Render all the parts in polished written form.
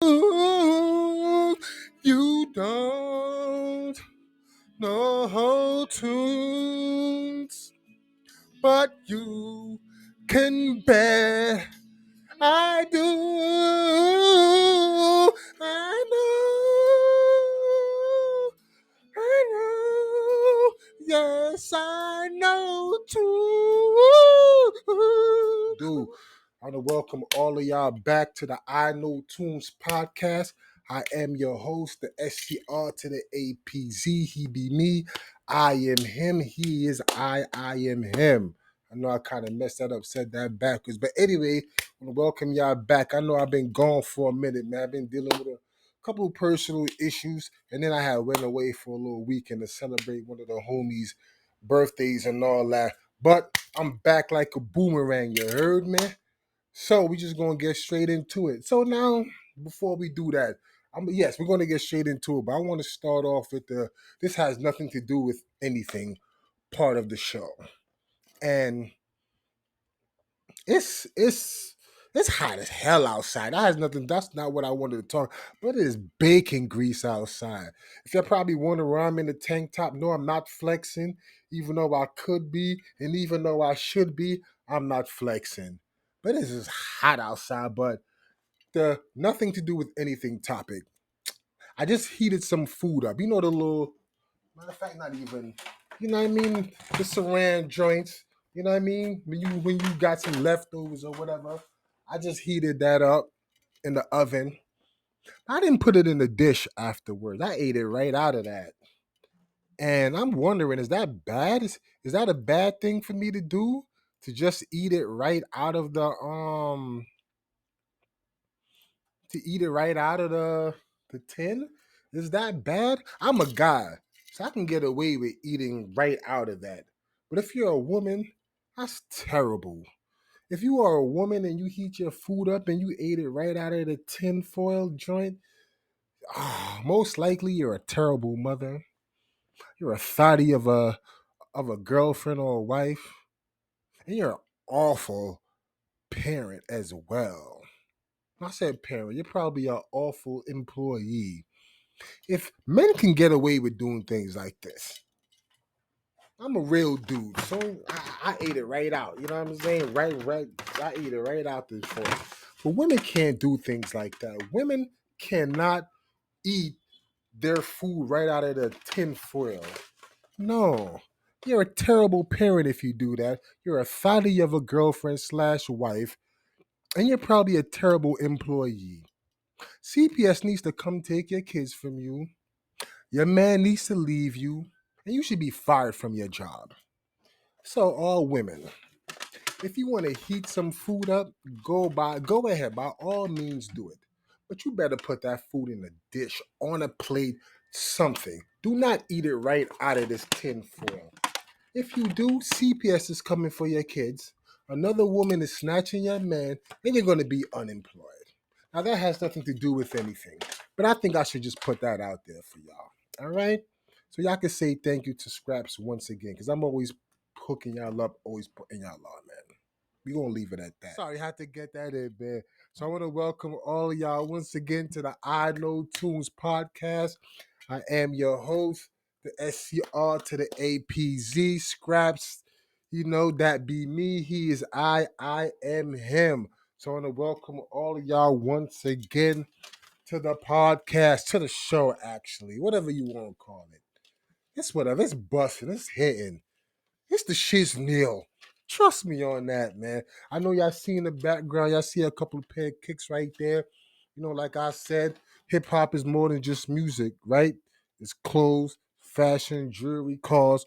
You don't know tunes, but you can bet I do. I know. Yes, I know too. Dude, I want to welcome all of y'all back to the I Know Tunes podcast. I am your host, the SCR to the APZ. He be me. I am him. He is I am him. I know I kind of messed that up, said that backwards. But anyway, I want to welcome y'all back. I know I've been gone for a minute, man. I've been dealing with a couple of personal issues, and then I had went away for a little weekend to celebrate one of the homies' birthdays and all that. But I'm back like a boomerang, you heard me? So we just gonna get straight into it. So now, before we do that, yes, we're gonna get straight into it, but I want to start off with this has nothing to do with anything part of the show. And it's hot as hell outside. That has nothing. That's not what I wanted to talk. But it is baking grease outside. If you're probably wondering why I'm in the tank top, no, I'm not flexing. Even though I could be, and even though I should be, I'm not flexing. But it is hot outside. But the nothing to do with anything topic. I just heated some food up. You know the little matter of fact, not even. You know what I mean? The saran joints. You know what I mean? When you got some leftovers or whatever, I just heated that up in the oven. I didn't put it in the dish afterwards. I ate it right out of that. And I'm wondering, is that bad? Is that a bad thing for me to do? To just eat it right out of the tin? Is that bad? I'm a guy, so I can get away with eating right out of that. But if you're a woman, that's terrible. If you are a woman and you heat your food up and you ate it right out of the tin foil joint, most likely you're a terrible mother. You're a thotty of a girlfriend or a wife, and you're an awful parent as well. I said parent, you're probably an awful employee. If men can get away with doing things like this, I'm a real dude, so I ate it right out. You know what I'm saying? Right. I ate it right out the fork. But women can't do things like that. Women cannot eat their food right out of the tin foil. No. You're a terrible parent if you do that. You're a thotty of a girlfriend slash wife, and you're probably a terrible employee. CPS needs to come take your kids from you. Your man needs to leave you, and you should be fired from your job. So, all women, if you want to heat some food up, go ahead, by all means do it. But you better put that food in a dish, on a plate, something. Do not eat it right out of this tin foil. If you do, CPS is coming for your kids. Another woman is snatching your man, and you're going to be unemployed. Now, that has nothing to do with anything, but I think I should just put that out there for y'all. All right? So, y'all can say thank you to Scraps once again, because I'm always hooking y'all up, always putting y'all on, man. We're going to leave it at that. Sorry, I had to get that in, man. So, I want to welcome all of y'all once again to the I Know Tunes podcast. I am your host, the SCR to the APZ Scraps. You know that be me. He is I am him. So I want to welcome all of y'all once again to the podcast, to the show, actually. Whatever you want to call it. It's whatever. It's busting. It's hitting. It's the shiznil. Trust me on that, man. I know y'all see in the background, y'all see a couple of pair of kicks right there. You know, like I said, hip hop is more than just music, right? It's clothes, fashion, jewelry, cars,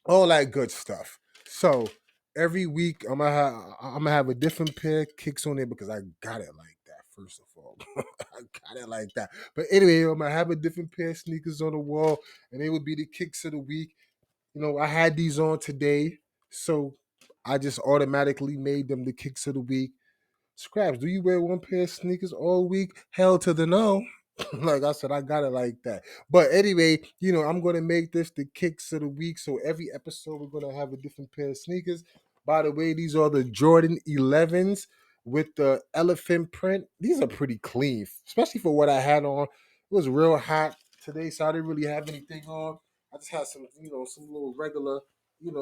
all that good stuff. So every week I'm gonna have a different pair of kicks on there because I got it like that. First of all, I got it like that. But anyway, I'm gonna have a different pair of sneakers on the wall, and they would be the kicks of the week. You know, I had these on today, so I just automatically made them the kicks of the week. Scraps, do you wear one pair of sneakers all week? Hell to the no. Like I said, I got it like that. But anyway, you know, I'm gonna make this the kicks of the week. So every episode we're gonna have a different pair of sneakers. By the way, these are the Jordan 11s. with the elephant print. These are pretty clean, especially for what I had on. It was real hot today, so I didn't really have anything on. I just had some, some little regular,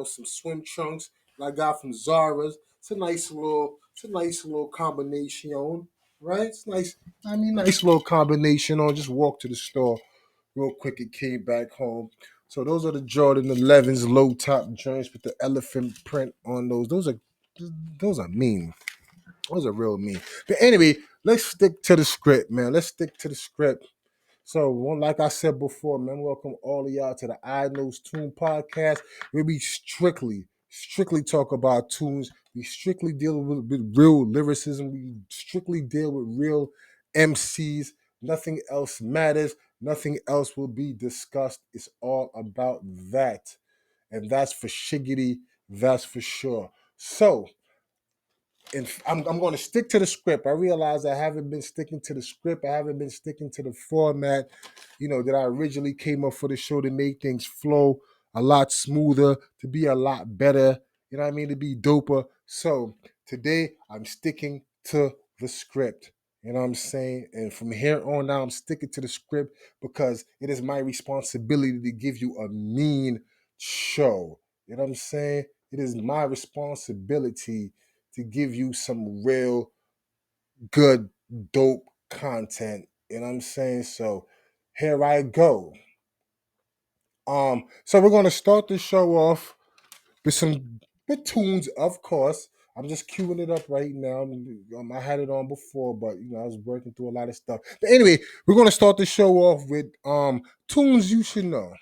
some swim trunks that I got from Zara's. It's a nice little combination, right? It's nice. I mean, nice little combination on. Just walk to the store real quick and came back home. So those are the Jordan 11s low top joints with the elephant print on those. Those are mean. Those are real mean. But anyway, let's stick to the script, man. Let's stick to the script. So, like I said before, man, welcome all of y'all to the I Knows Tune podcast, where we strictly talk about tunes. We strictly deal with real lyricism. We strictly deal with real MCs. Nothing else matters. Nothing else will be discussed. It's all about that. And that's for shiggity. That's for sure. So, and I'm going to stick to the script. I realize I haven't been sticking to the script. I haven't been sticking to the format, that I originally came up for the show to make things flow a lot smoother, to be a lot better. You know what I mean? To be doper. So today I'm sticking to the script. You know what I'm saying? And from here on now, I'm sticking to the script because it is my responsibility to give you a mean show. You know what I'm saying? It is my responsibility to give you some real good, dope content. You know what I'm saying? So here I go. So we're gonna start the show off with some with tunes, of course. I'm just queuing it up right now. I had it on before, but I was working through a lot of stuff. But anyway, we're gonna start the show off with tunes you should know.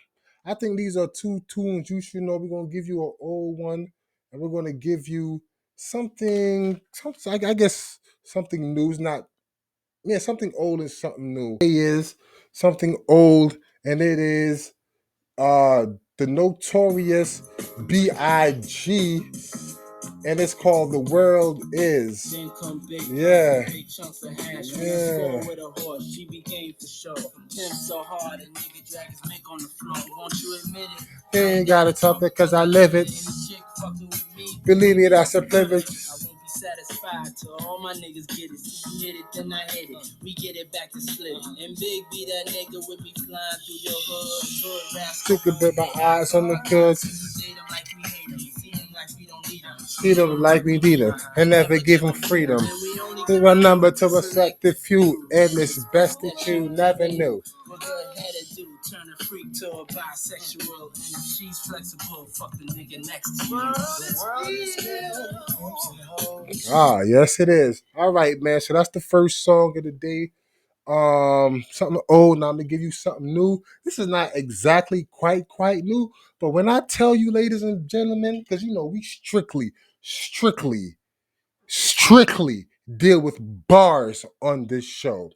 I think these are two tunes you should know. We're gonna give you an old one, and we're gonna give you something. I guess something new. Is not something old and something new. It is something old, and it is uh the notorious B.I.G. and it's called The World Is. Yeah. Yeah. He ain't gotta talk because I live it. Believe me, that's a privilege. Satisfied to all my niggas get it. Hit it, then I hit it. We get it back to slip. And Big B, that nigga with me flying through your hood rap. Stick a bit my eyes on the kids. See them like we hate them. See them like we don't need them. See them like we need them. And never give them freedom. Give a number to a selective few. And it's best that you never knew. Turn a freak to a bisexual. And if she's flexible, fuck the nigga next to you. Ah, yes it is. All right, man. So that's the first song of the day. Something old. Now I'm gonna give you something new. This is not exactly quite new, but when I tell you, ladies and gentlemen, because we strictly deal with bars on this show.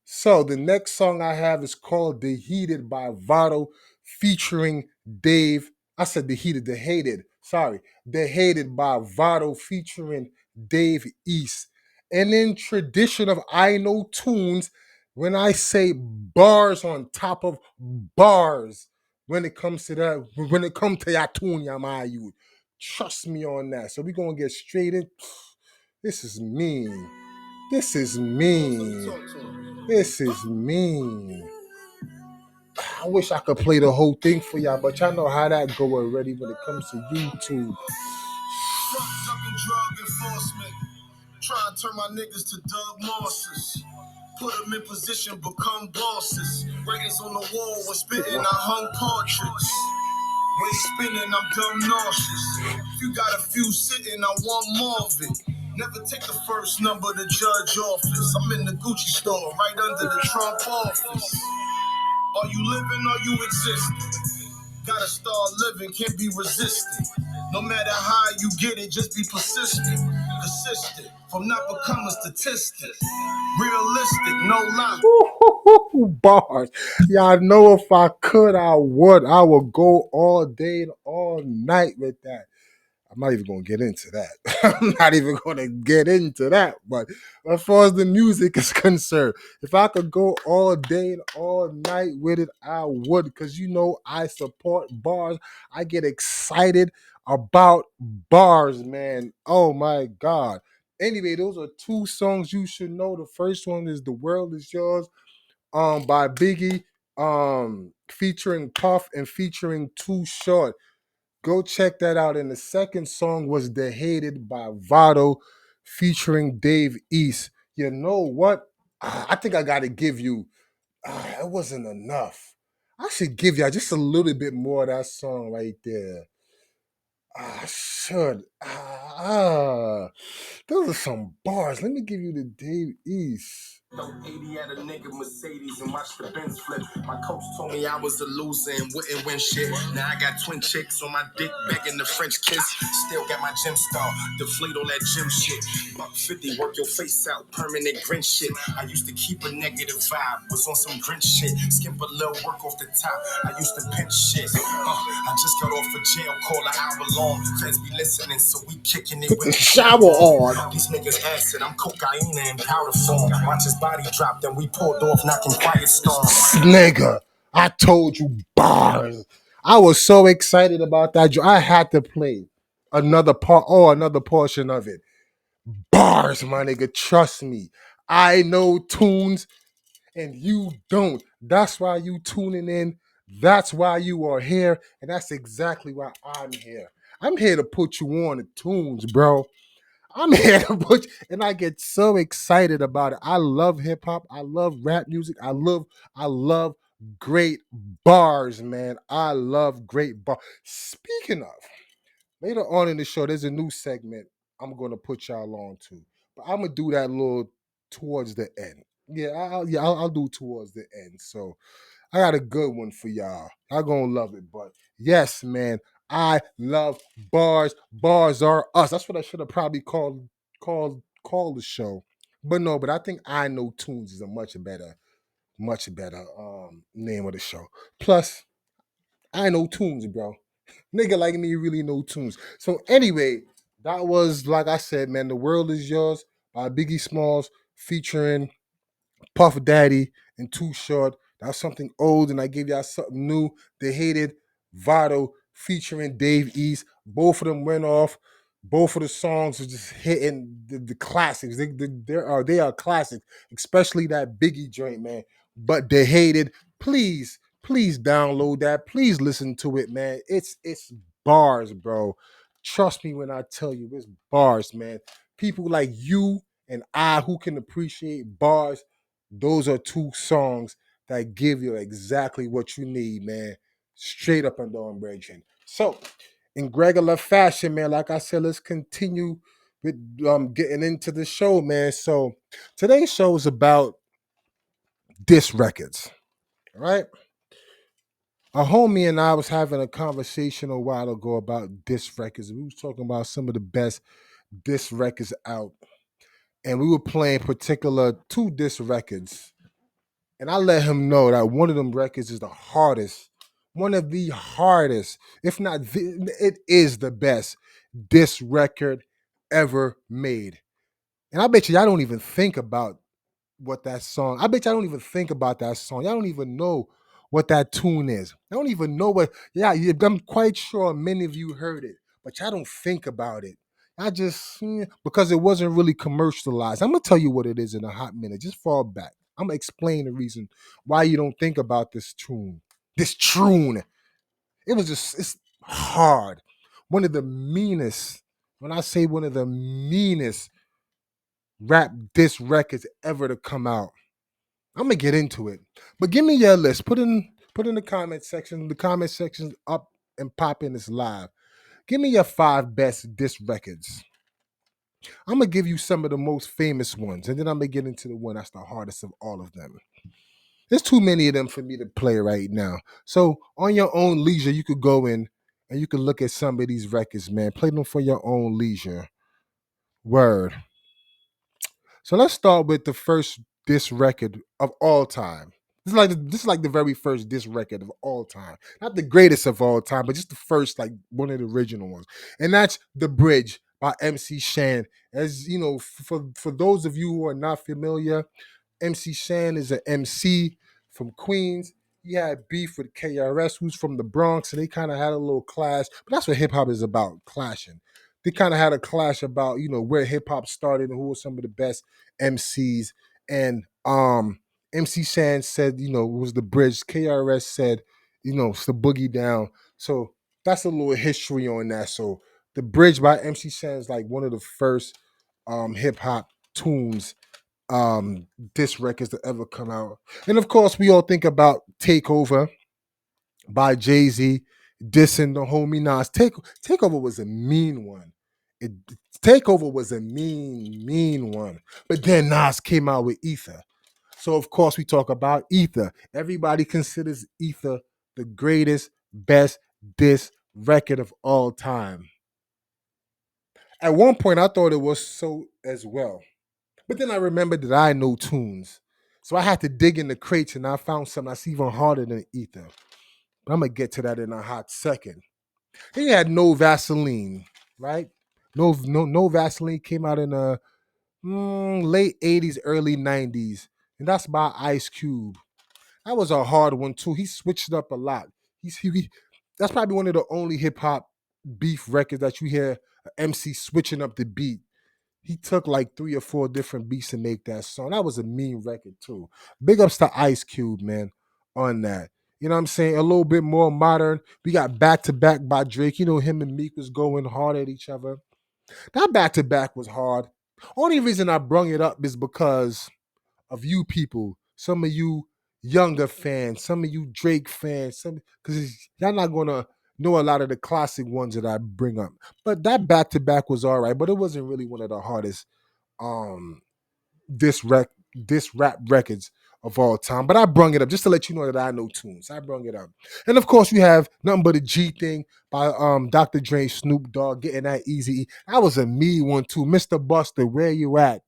So the next song I have is called "The Heated" by Vado, featuring Dave. I said the hated. Sorry, the hated by Vado featuring Dave East. And in tradition of I Know Tunes, when I say bars on top of bars, when it comes to that, when it comes to that tune, Yamayu, trust me on that. So we're gonna get straight in. This is mean. This is mean. This is mean. I wish I could play the whole thing for y'all, but y'all know how that go already when it comes to YouTube. Drug enforcement. Trying to turn my niggas to Doug Mosses. Put them in position, become bosses. Writings on the wall when spitting, I hung portraits. When spinning, I'm dumb nauseous. If you got a few sitting, I want more of it. Never take the first number to judge office. I'm in the Gucci store, right under the Trump office. Are you living or you existing? Gotta start living, can't be resistant. No matter how you get it, just be persistent. Consistent, from not becoming statistic. Realistic, no lie. Bars. Y'all know if I could, I would. I would go all day and all night with that. I'm not even going to get into that. I'm not even going to get into that. But as far as the music is concerned, if I could go all day and all night with it, I would. Because I support bars. I get excited about bars, man. Oh my God. Anyway, those are two songs you should know. The first one is "The World Is Yours" by Biggie, featuring Puff and featuring Too Short. Go check that out. And the second song was "The Hated" by Vado, featuring Dave East. You know what? I think I got to give you. It wasn't enough. I should give you just a little bit more of that song right there. I should. Those are some bars. Let me give you the Dave East. No 80 at a nigga Mercedes and watch the Benz flip. My coach told me I was a loser and wouldn't win shit. Now I got twin chicks on my dick begging the French kiss. Still got my gym star, deflate all that gym shit. Buck 50, work your face out, permanent grin shit. I used to keep a negative vibe, was on some grin shit. Skip a little work off the top, I used to pinch shit. I just got off of jail, call an hour long. Feds be listening, so we kicking it with the shower on. These niggas acid, I'm cocaine and powder form. Watch his body drop, then we pulled off, knocking quiet storm. Nigga, I told you bars. I was so excited about that. I had to play another part or another portion of it. Bars, my nigga, trust me. I know tunes and you don't. That's why you tuning in. That's why you are here. And that's exactly why I'm here. I'm here to put you on the tunes, bro. I'm here to put you, and I get so excited about it. I love hip hop. I love rap music. I love great bars, man. I love great bars. Speaking of, later on in the show, there's a new segment I'm gonna put y'all on to, but I'm gonna do that a little towards the end. Yeah, I'll do towards the end. So I got a good one for y'all. Y'all gonna love it. But yes, man, I love bars. Bars are us. That's what I should have probably called the show. But no, but I think I Know Tunes is a much better name of the show. Plus, I know tunes, bro. Nigga like me really know tunes. So anyway, that was like I said, man. The World Is Yours by Biggie Smalls featuring Puff Daddy and Too Short. That's something old, and I gave y'all something new. They Hated Vado featuring Dave East. Both of them went off. Both of the songs are just hitting the classics. They are classics, especially that Biggie joint, man. But They Hated. Please download that. Please listen to it, man. It's bars, bro. Trust me when I tell you, it's bars, man. People like you and I who can appreciate bars, those are two songs that give you exactly what you need, man. Straight up and down, Bridget. So, in regular fashion, man, like I said, let's continue with getting into the show, man. So, today's show is about disc records, all right? A homie and I was having a conversation a while ago about disc records. We was talking about some of the best disc records out, and we were playing particular two disc records. And I let him know that one of them records is the hardest, one of the hardest, if not it is the best disc record ever made. And I bet you I don't even think about what that song. I bet you I don't even think about that song. Y'all don't even know what that tune is. I don't even know what. Yeah, I'm quite sure many of you heard it, but y'all don't think about it. I just because it wasn't really commercialized. I'm gonna tell you what it is in a hot minute. Just fall back. I'm gonna explain the reason why you don't think about this tune. This tune. It's hard. One of the meanest. When I say one of the meanest rap disc records ever to come out. I'm gonna get into it, but give me your list. Put in the comment section. The comment section's up and popping. It's live. Give me your 5 best disc records. I'm gonna give you some of the most famous ones, and then I'm gonna get into the one that's the hardest of all of them. There's too many of them for me to play right now. So on your own leisure, you could go in and you can look at some of these records, man. Play them for your own leisure. Word. So let's start with the first disc record of all time. This is like the very first disc record of all time. Not the greatest of all time, but just the first, like one of the original ones. And that's The Bridge by MC Shan. As you know, for those of you who are not familiar, MC Shan is an MC from Queens. He had beef with KRS, who's from the Bronx, and they kind of had a little clash. But that's what hip hop is about, clashing. they kind of had a clash about where hip hop started and who were some of the best MCs. And MC Shan said it was the bridge. KRS said it's the boogie down. So that's a little history on that. So the bridge by MC Shan is like one of the first hip hop tunes, disc records to ever come out. And of course, we all think about Takeover by Jay Z, dissing the homie Nas. Takeover was a mean one. It, Takeover was a mean one. But then Nas came out with Ether. So of course we talk about Ether. Everybody considers Ether the greatest, best diss record of all time. At one point, I thought it was so as well. But then I remembered that I know tunes. So I had to dig in the crates and I found something that's even harder than Ether. But I'm going to get to that in a hot second. Then you had No Vaseline, right? No Vaseline came out in the late 80s, early 90s. And that's by Ice Cube. That was a hard one too. He switched up a lot. That's probably one of the only hip hop beef records that you hear a MC switching up the beat. He took like 3 or 4 different beats to make that song. That was a mean record too. Big ups to Ice Cube, man, on that. You know what I'm saying? A little bit more modern. We got Back to Back by Drake. Him and Meek was going hard at each other. That Back to Back was hard. Only reason I brung it up is because of you people, some of you younger fans, some of you Drake fans, some because y'all not gonna know a lot of the classic ones that I bring up. But that back to back was all right, but it wasn't really one of the hardest um this rec this rap records of all time. But I brung it up just to let you know that I know tunes. I brung it up. And of course you have nothing but a G thing by Dr. Dre, Snoop Dogg, getting that easy. That was a me one too. Mr. Buster, where you at?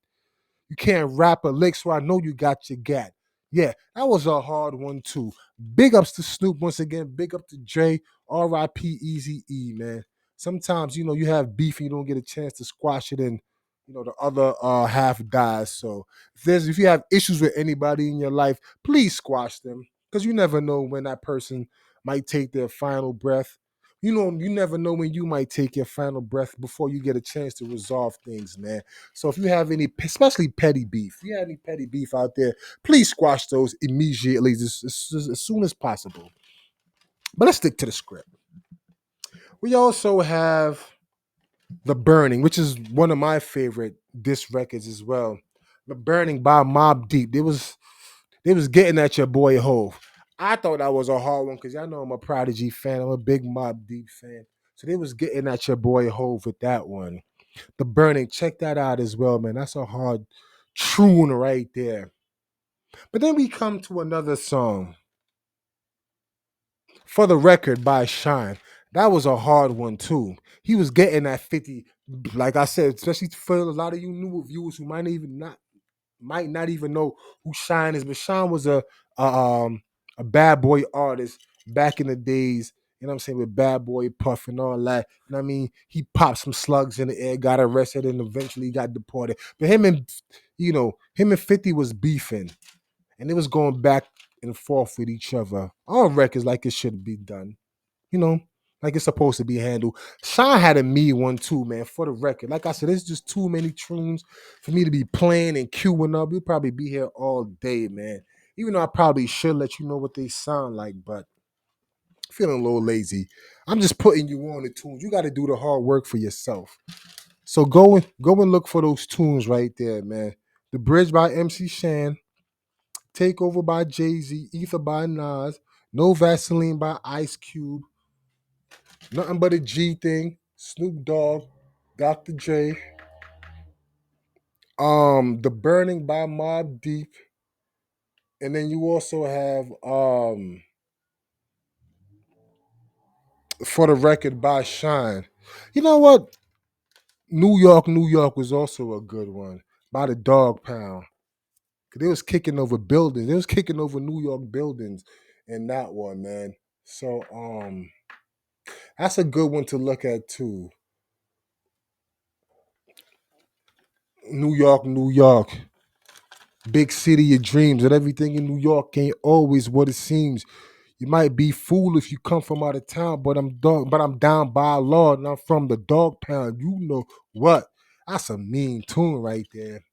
You can't rap a lick, so I know you got your gat. Yeah, that was a hard one too. Big ups to Snoop once again. Big up to Dre. R.I.P. Easy E, man. Sometimes you have beef and you don't get a chance to squash it, and the other half dies. So if you have issues with anybody in your life, please squash them because you never know when that person might take their final breath. You never know when you might take your final breath before you get a chance to resolve things, man. So if you have any, especially petty beef, if you have any petty beef out there, please squash those immediately, as soon as possible. But let's stick to the script. We also have The Burning, which is one of my favorite diss records as well. The Burning by Mobb Deep. They was getting at your boy Hove. I thought that was a hard one because y'all know I'm a Prodigy fan. I'm a big Mobb Deep fan. So they was getting at your boy Hove with that one. The Burning, check that out as well, man. That's a hard tune right there. But then we come to another song, For the Record by Shine. That was a hard one too. He was getting that 50, like I said, especially for a lot of you new viewers who might not even know who Shine is, but Shine was a um a bad boy artist back in the days. You know what I'm saying, with Bad Boy Puff and all that. You know what I mean? He popped some slugs in the air, got arrested, and eventually got deported. But him and 50 was beefing, and it was going back and forth with each other on records like it should be done. You know, like it's supposed to be handled. Sean had a me one too, man, for the record. Like I said, there's just too many tunes for me to be playing and queuing up. We'll probably be here all day, man. Even though I probably should let you know what they sound like, but feeling a little lazy. I'm just putting you on the tunes. You got to do the hard work for yourself. So go and look for those tunes right there, man. The Bridge by MC Shan, Takeover by Jay-Z, Ether by Nas, No Vaseline by Ice Cube, Nothing But a G Thing, Snoop Dogg, Dr. J, The Burning by Mobb Deep, and then you also have For the Record by Shine. You know what? New York was also a good one by the Dog Pound. 'Cause they was kicking over buildings. They was kicking over New York buildings in that one, man. So that's a good one to look at too. New York, big city of dreams, and everything in New York ain't always what it seems. You might be fool if you come from out of town, but I'm down by law and I'm from the dog pound. You know what? That's a mean tune right there.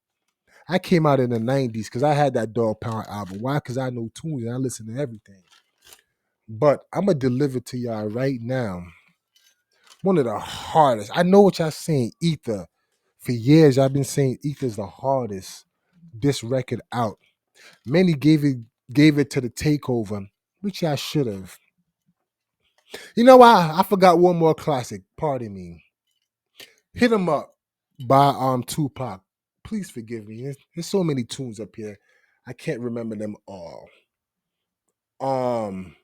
I came out in the 90s because I had that dog pound album. Why? Because I know tunes and I listen to everything. But I'm gonna deliver to y'all right now one of the hardest. I know what y'all saying, Ether. For years, I've been saying Ether's the hardest. This record out. Many gave it to the takeover, which I should have. You know why? I forgot one more classic. Pardon me. Hit 'em Up by Tupac. Please forgive me. There's so many tunes up here. I can't remember them all. Um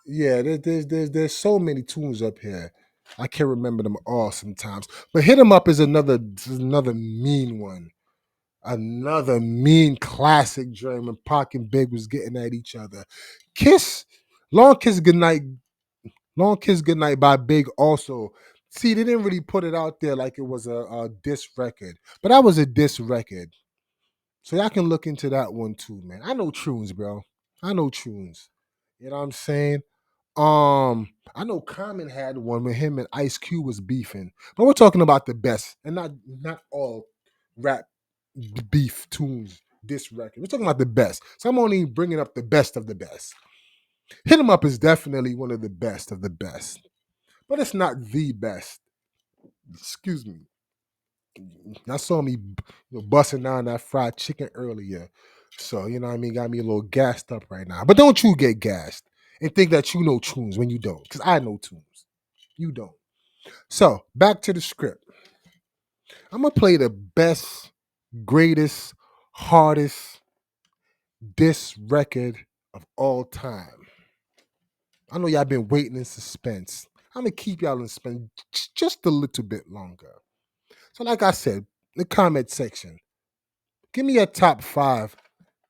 yeah, there's so many tunes up here. I can't remember them all sometimes. But Hit 'em Up is another mean one. Another mean classic joint when Pac and Big was getting at each other. Kiss, Long Kiss Goodnight, Long Kiss Goodnight by Big also. See, they didn't really put it out there like it was a diss record. But that was a diss record. So y'all can look into that one too, man. I know tunes, bro. I know tunes. You know what I'm saying? I know Common had one when him and Ice Cube was beefing. But we're talking about the best and not all rap beef tunes this record. We're talking about the best. So I'm only bringing up the best of the best. Hit 'em Up is definitely one of the best of the best. But it's not the best. Excuse me. I saw me busting down that fried chicken earlier. So, you know what I mean? Got me a little gassed up right now. But don't you get gassed and think that you know tunes when you don't. Because I know tunes. You don't. So, back to the script. I'm going to play the best, greatest, hardest diss record of all time. I know y'all been waiting in suspense. I'm going to keep y'all in suspense just a little bit longer. So, like I said, the comment section, give me your top 5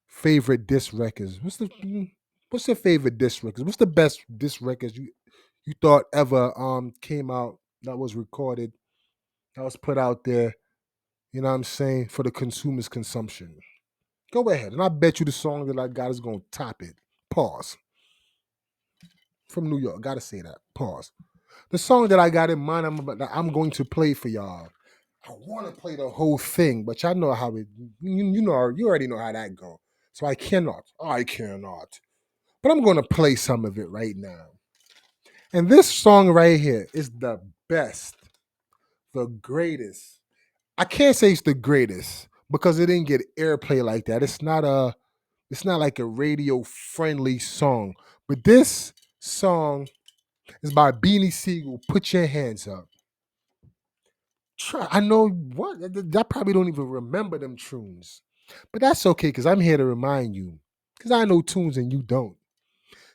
favorite diss records. What's your favorite diss records? What's the best diss records you thought ever came out that was recorded, that was put out there, you know what I'm saying, for the consumer's consumption? Go ahead. And I bet you the song that I got is gonna top it. Pause. From New York. Gotta say that. Pause. The song that I got in mind, I'm going to play for y'all. I want to play the whole thing, but y'all know how it. You already know how that go. So I cannot. I cannot. But I'm going to play some of it right now. And this song right here is the best, the greatest. I can't say it's the greatest because it didn't get airplay like that. It's not like a radio friendly song. But this song is by Beanie Siegel. Put your hands up. I know what I probably don't even remember them tunes, but that's okay because I'm here to remind you because I know tunes and you don't.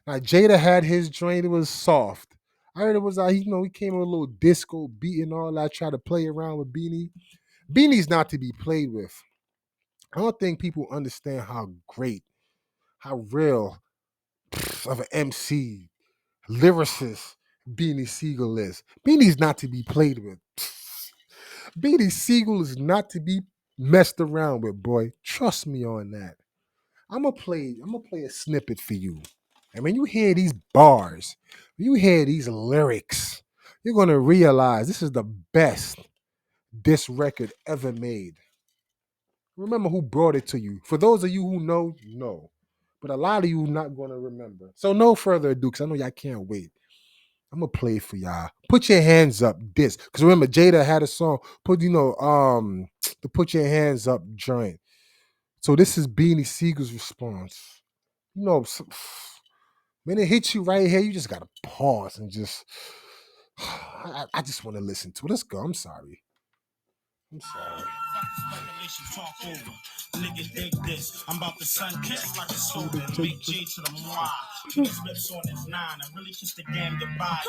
Now Jada had his joint; it was soft. I heard it was he came with a little disco beat and all that. Tried to play around with Beanie. Beanie's not to be played with. I don't think people understand how great, how real of an MC, lyricist Beanie Siegel is. Beanie's not to be played with. Beanie Siegel is not to be messed around with, boy. Trust me on that. I'm gonna play a snippet for you. And when you hear these bars, when you hear these lyrics, you're gonna realize this is the best this record ever made. Remember who brought it to you. For those of you who know. But a lot of you not gonna remember. So no further ado, because I know y'all can't wait. I'm gonna play for y'all. Put your hands up, this. Because remember, Jada had a song, the Put Your Hands Up joint. So this is Beanie Siegel's response. When it hits you right here, you just gotta pause and just I just want to listen to it. Let's go. I'm sorry. I'm sorry. Speculation talk over. Nigga dig this. I'm about to sun kiss like a soda and Big G to the moi. His lips on his nine and really kiss the game goodbye.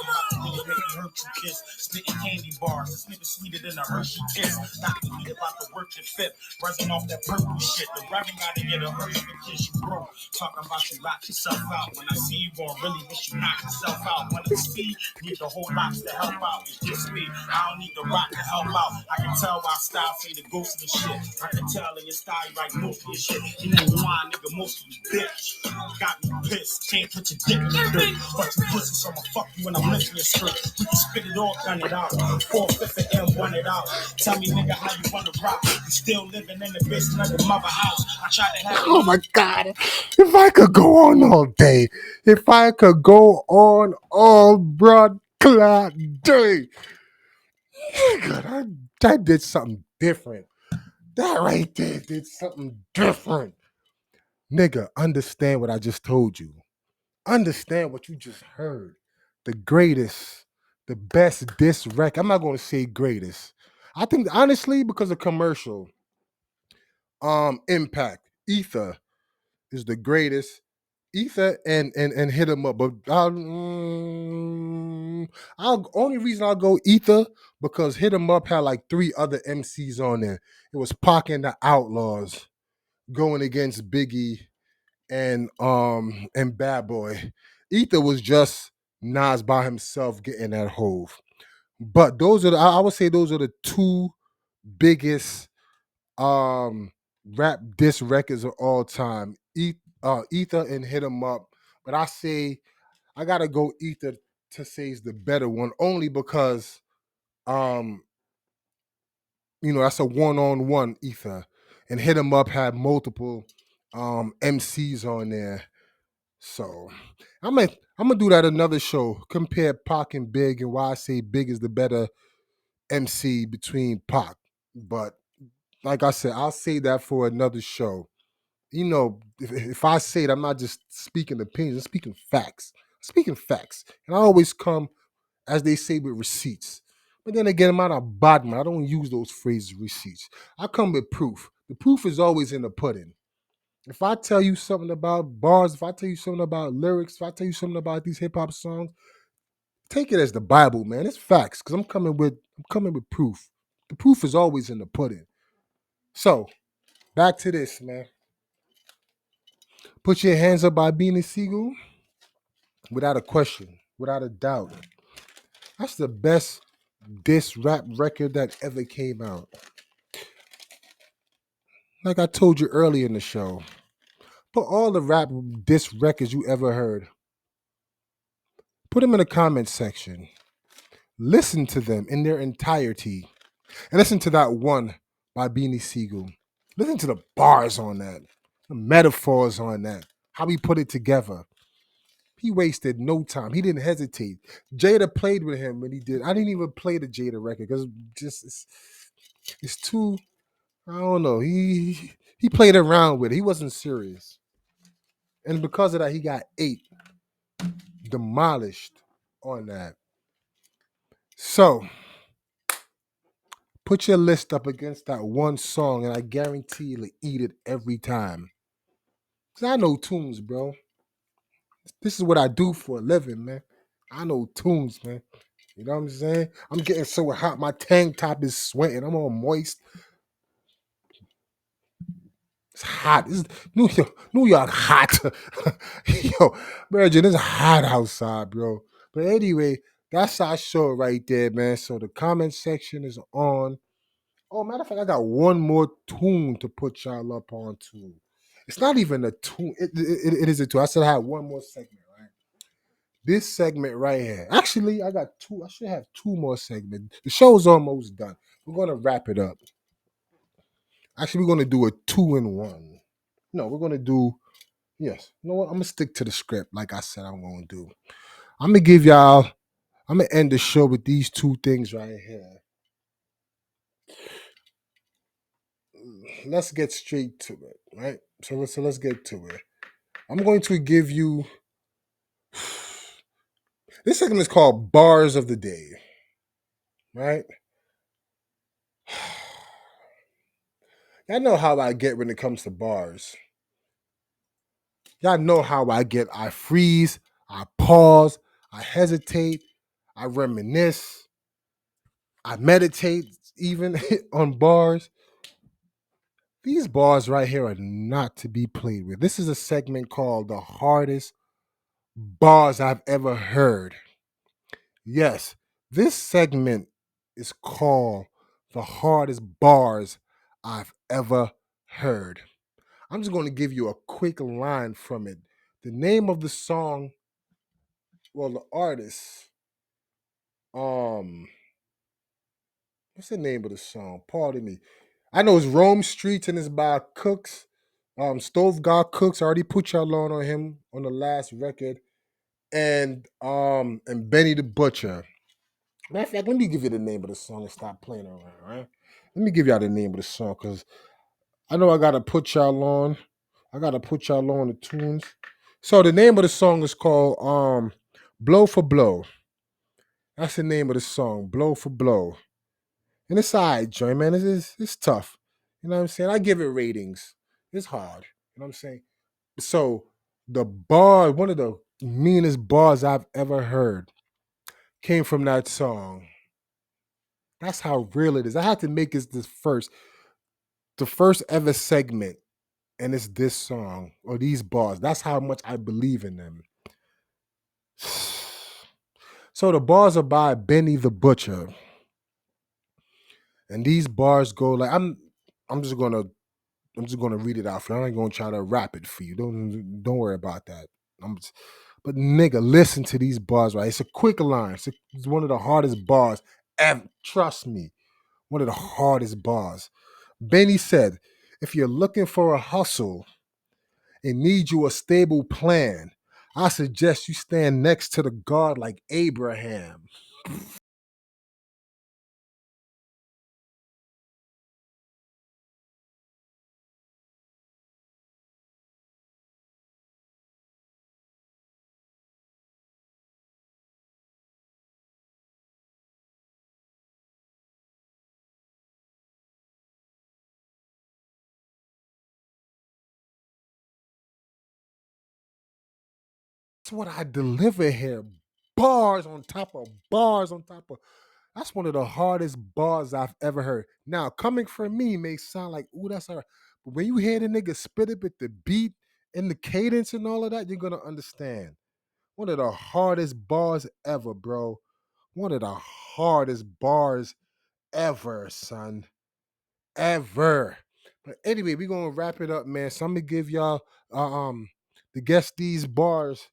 Really make me hurt you kiss. Spitting candy bars. This nigga sweeter than a Hershey kiss. Dr. Lee about to work the fifth. Rising off that purple shit. The rapping gotta get a Hershey kiss you broke. Talking about you lock yourself out. When I see you gon' really wish you knock yourself out. When it's speed, need the whole box to help out. It's just me. I don't need the rock to help out. I can tell by style say the go ghost of the shit. I can tell in your style, you write most of your shit. You know why, nigga, most of you bitch. Got me pissed, can't put your dick in the dirt. But you pussy, so I'ma fuck you when I'm lifting your skirt. We can spit it all, gun it out. 4/5 of M, run it out. Tell me, nigga, how you wanna rock. You still living in the basement of your mother house. I tried to have it. Oh my God. If I could go on all day, if I could go on all broad clock day, nigga, that did something different. That right there did something different. Nigga, understand what I just told you. Understand what you just heard. The greatest, the best diss record. I'm not going to say greatest. I think honestly, because of commercial impact, Ether is the greatest. Ether and hit 'em up, but I'll only reason I'll go Ether because hit 'em up had like three other MCs on there. It was Pac and the Outlaws going against Biggie and Bad Boy. Ether was just Nas by himself getting that hove. But those are I would say those are the two biggest rap diss records of all time. Ether and Hit 'Em Up. But I say I gotta go Ether to say is the better one, only because um, that's a one-on-one Ether. And Hit 'Em Up had multiple MCs on there. So I'm gonna I'm gonna do that another show. Compare Pac and Big and why I say Big is the better MC between Pac. But like I said, I'll say that for another show. If I say it, I'm not just speaking opinions, I'm speaking facts. Speaking facts. And I always come, as they say, with receipts. But then again, I'm not a bodman. I don't use those phrases, receipts. I come with proof. The proof is always in the pudding. If I tell you something about bars, if I tell you something about lyrics, if I tell you something about these hip hop songs, take it as the Bible, man. It's facts, because I'm coming with proof. The proof is always in the pudding. So back to this, man. Put Your Hands Up by Beanie Siegel, without a question, without a doubt. That's the best diss rap record that ever came out. Like I told you earlier in the show, put all the rap diss records you ever heard. Put them in the comments section. Listen to them in their entirety. And listen to that one by Beanie Siegel. Listen to the bars on that, the metaphors on that, how he put it together. He wasted no time. He didn't hesitate. Jada played with him when he did. I didn't even play the Jada record because it's too. I don't know. He played around with it. He wasn't serious, and because of that, he got demolished on that. So put your list up against that one song, and I guarantee you'll eat it every time. Cause I know tunes, bro. This is what I do for a living, man. I know tunes, man. You know what I'm saying? I'm getting so hot, my tank top is sweating. I'm all moist. It's hot. It's New York hot. Yo, Virgin, it's hot outside, bro. But anyway, that's our show right there, man. So the comment section is on. Oh, matter of fact, I got one more tune to put y'all up on too. It's not even a tune. It is a tune. I said I had one more segment, right? This segment right here. Actually, I got two. I should have two more segments. The show's almost done. We're gonna wrap it up. Actually, we're gonna do a 2-in-1. No, we're gonna do. Yes. You know what? I'm gonna stick to the script, like I said I'm gonna do. I'm gonna give y'all. I'm gonna end the show with these two things right here. Let's get straight to it, right? So let's get to it. I'm going to give you. This segment is called Bars of the Day, right? Y'all know how I get when it comes to bars. Y'all know how I get. I freeze, I pause, I hesitate, I reminisce, I meditate even on bars. These bars right here are not to be played with. This is a segment called The Hardest Bars I've Ever Heard. Yes, this segment is called The Hardest Bars I've ever heard. I'm just going to give you a quick line from it. The name of the song, well, the artist, um, what's the name of the song? Pardon me. I know it's Rome Streets and it's by Cooks. Stove God Cooks. I already put y'all on him on the last record. And Benny the Butcher. Matter of fact, let me give you the name of the song and stop playing around, right? Let me give y'all the name of the song because I know I gotta put y'all on. I gotta put y'all on the tunes. So the name of the song is called Blow for Blow. That's the name of the song, Blow for Blow. And it's alright, joint, man. It's tough. You know what I'm saying? I give it ratings. It's hard. You know what I'm saying? So the bar, one of the meanest bars I've ever heard, came from that song. That's how real it is. I had to make this the first ever segment, and it's this song or these bars. That's how much I believe in them. So the bars are by Benny the Butcher, and these bars go like I'm just gonna I'm just gonna read it out for you. I ain't gonna try to rap it for you. Don't worry about that. But nigga, listen to these bars, right? It's a quick line. It's one of the hardest bars ever. Trust me, one of the hardest bars. Benny said, "If you're looking for a hustle and need you a stable plan, I suggest you stand next to the God like Abraham." That's what I deliver here. Bars on top of bars on top of. That's one of the hardest bars I've ever heard. Now, coming from me may sound like, ooh, that's all right. But when you hear the nigga spit it with the beat and the cadence and all of that, you're gonna understand. One of the hardest bars ever, bro. One of the hardest bars ever, son. Ever. But anyway, we're gonna wrap it up, man. So I'm gonna give y'all the guess these bars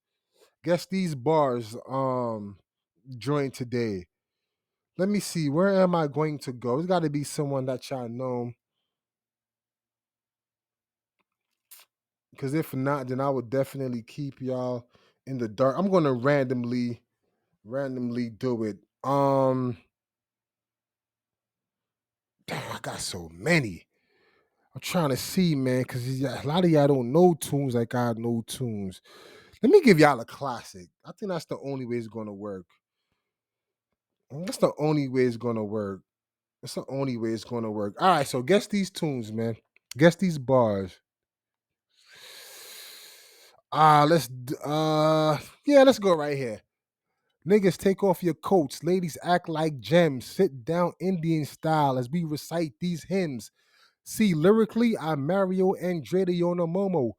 join today. Let me see, where am I going to go? It's gotta be someone that y'all know. Because if not, then I would definitely keep y'all in the dark. I'm gonna randomly do it. Damn, I got so many. I'm trying to see, man, because a lot of y'all don't know tunes like I know tunes. Let me give y'all a classic. I think that's the only way it's gonna work. That's the only way it's gonna work. That's the only way it's gonna work. All right, so guess these tunes, man. Guess these bars. Yeah, let's go right here. Niggas, take off your coats. Ladies, act like gems. Sit down Indian style as we recite these hymns. See, lyrically, I'm Mario Andretti on a Momo.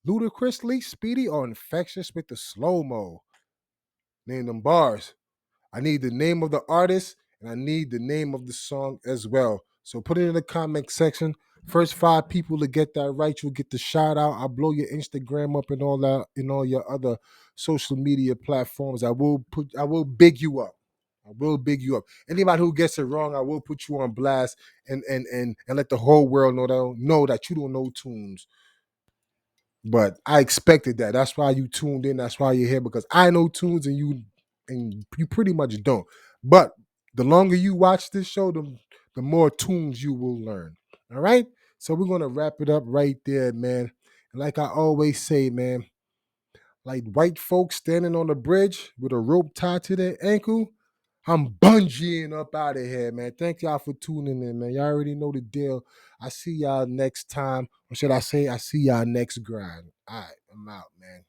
Ludicrously, speedy or infectious with the slow mo. Name them bars. I need the name of the artist and I need the name of the song as well. So put it in the comment section. First five people to get that right, you'll get the shout out. I'll blow your Instagram up and all that and all your other social media platforms. I will big you up. I will big you up. Anybody who gets it wrong, I will put you on blast and let the whole world know that you don't know tunes. But I expected that. That's why you tuned in. That's why you're here because I know tunes and you pretty much don't. But the longer you watch this show, the more tunes you will learn. All right. So we're gonna wrap it up right there, man. And like I always say, man, like white folks standing on the bridge with a rope tied to their ankle. I'm bungeeing up out of here, man. Thank y'all for tuning in, man. Y'all already know the deal. I see y'all next time. Or should I say, I see y'all next grind. All right, I'm out, man.